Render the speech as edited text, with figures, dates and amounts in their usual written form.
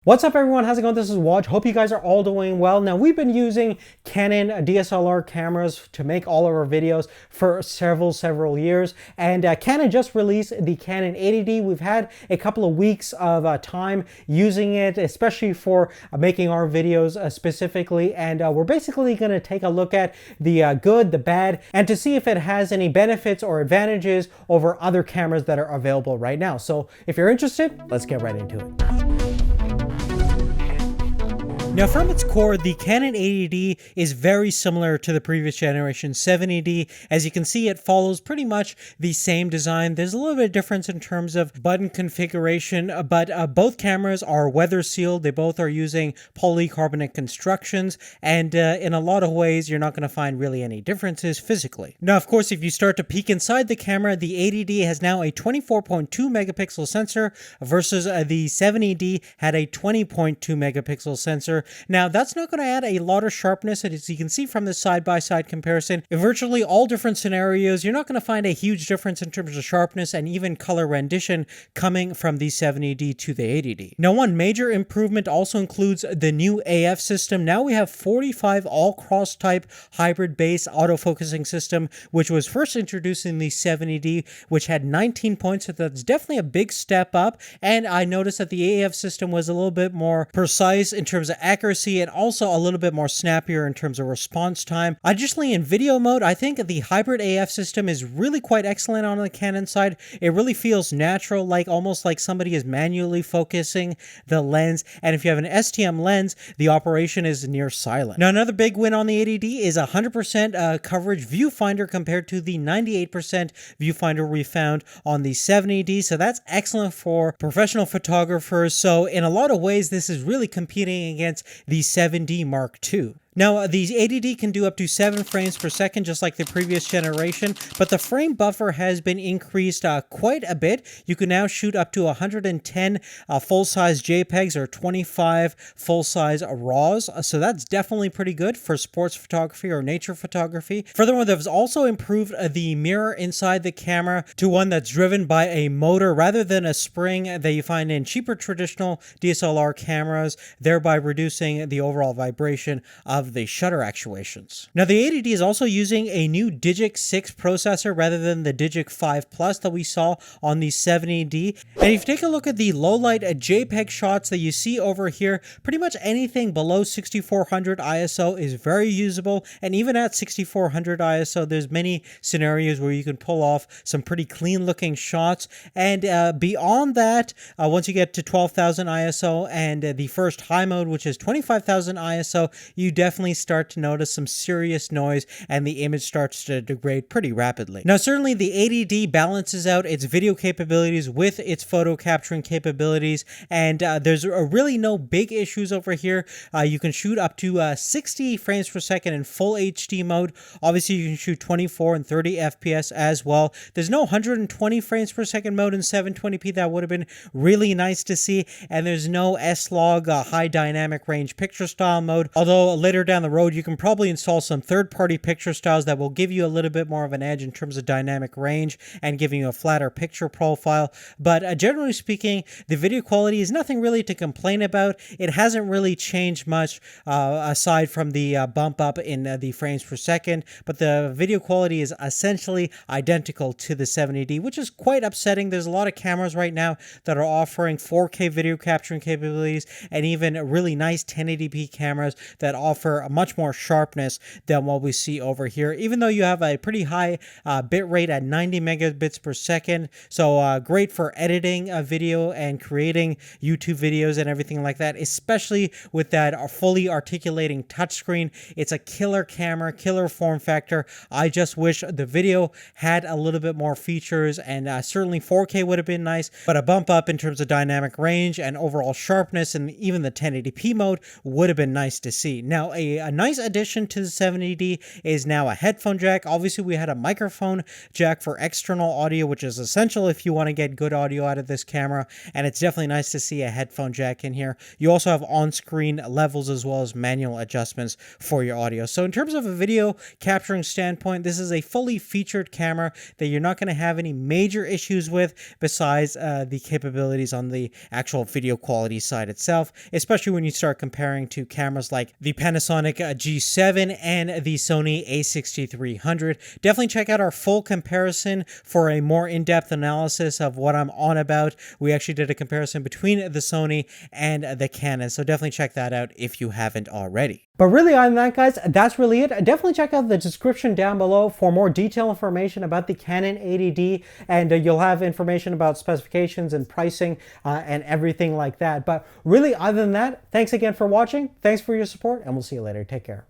What's up everyone, how's it going? This is Waj. Hope you guys are all doing well. Now we've been using Canon DSLR cameras to make all of our videos for several years, and Canon just released the Canon 80D. We've had a couple of weeks of time using it, especially for making our videos specifically, and we're basically going to take a look at the good, the bad, and to see if it has any benefits or advantages over other cameras that are available right now. So if you're interested, let's get right into it. Now from its core, the Canon 80D is very similar to the previous generation 70D. As you can see, it follows pretty much the same design. There's a little bit of difference in terms of button configuration, but both cameras are weather sealed. They both are using polycarbonate constructions, and in a lot of ways, you're not going to find really any differences physically. Now, of course, if you start to peek inside the camera, the 80D has now a 24.2 megapixel sensor versus the 70D had a 20.2 megapixel sensor. Now, that's not going to add a lot of sharpness, as you can see from this side-by-side comparison. In virtually all different scenarios, you're not going to find a huge difference in terms of sharpness and even color rendition coming from the 70D to the 80D. Now, one major improvement also includes the new AF system. Now we have 45 all-cross type hybrid-based autofocusing system, which was first introduced in the 70D, which had 19 points. So that's definitely a big step up. And I noticed that the AF system was a little bit more precise in terms of accuracy and also a little bit more snappier in terms of response time. Additionally, in video mode, I think the hybrid AF system is really quite excellent on the Canon side. It really feels natural, like almost like somebody is manually focusing the lens. And if you have an STM lens, the operation is near silent. Now, another big win on the 80D is 100% coverage viewfinder compared to the 98% viewfinder we found on the 70D. So that's excellent for professional photographers. So in a lot of ways, this is really competing against the 7D Mark II. Now, the 80D can do up to 7 frames per second, just like the previous generation, but the frame buffer has been increased quite a bit. You can now shoot up to 110 full-size JPEGs or 25 full-size RAWs, so that's definitely pretty good for sports photography or nature photography. Furthermore, they've also improved the mirror inside the camera to one that's driven by a motor rather than a spring that you find in cheaper traditional DSLR cameras, thereby reducing the overall vibration of the shutter actuations. Now, the 80D is also using a new Digic 6 processor rather than the Digic 5 Plus that we saw on the 70D. And if you take a look at the low light JPEG shots that you see over here, pretty much anything below 6400 ISO is very usable. And even at 6400 ISO, there's many scenarios where you can pull off some pretty clean looking shots. And beyond that, once you get to 12,000 ISO and the first high mode, which is 25,000 ISO, you definitely start to notice some serious noise and the image starts to degrade pretty rapidly. Now, certainly the 80D balances out its video capabilities with its photo capturing capabilities, and there's really no big issues over here. You can shoot up to 60 frames per second in full HD mode. Obviously, you can shoot 24 and 30 FPS as well. There's no 120 frames per second mode in 720p. That would have been really nice to see, and there's no S-Log high dynamic range picture style mode, although later down the road you can probably install some third-party picture styles that will give you a little bit more of an edge in terms of dynamic range and giving you a flatter picture profile. But generally speaking, the video quality is nothing really to complain about. It hasn't really changed much aside from the bump up in the frames per second, but the video quality is essentially identical to the 70D, which is quite upsetting. There's a lot of cameras right now that are offering 4K video capturing capabilities and even really nice 1080p cameras that offer much more sharpness than what we see over here, even though you have a pretty high bit rate at 90 megabits per second. So great for editing a video and creating YouTube videos and everything like that, especially with that fully articulating touchscreen. It's a killer camera, killer form factor. I just wish the video had a little bit more features, and certainly 4K would have been nice, but a bump up in terms of dynamic range and overall sharpness and even the 1080p mode would have been nice to see. Now, a nice addition to the 70D is now a headphone jack. Obviously, we had a microphone jack for external audio, which is essential if you want to get good audio out of this camera, and it's definitely nice to see a headphone jack in here. You also have on-screen levels as well as manual adjustments for your audio. So in terms of a video capturing standpoint, this is a fully featured camera that you're not going to have any major issues with besides the capabilities on the actual video quality side itself, especially when you start comparing to cameras like the Panasonic G7 and the Sony a6300. Definitely check out our full comparison for a more in-depth analysis of what I'm on about. We actually did a comparison between the Sony and the Canon, so definitely check that out if you haven't already. But really, other than that, guys, that's really it. Definitely check out the description down below for more detailed information about the Canon 80D, and you'll have information about specifications and pricing and everything like that. But really, other than that, thanks again for watching. Thanks for your support, and we'll see you later. Take care.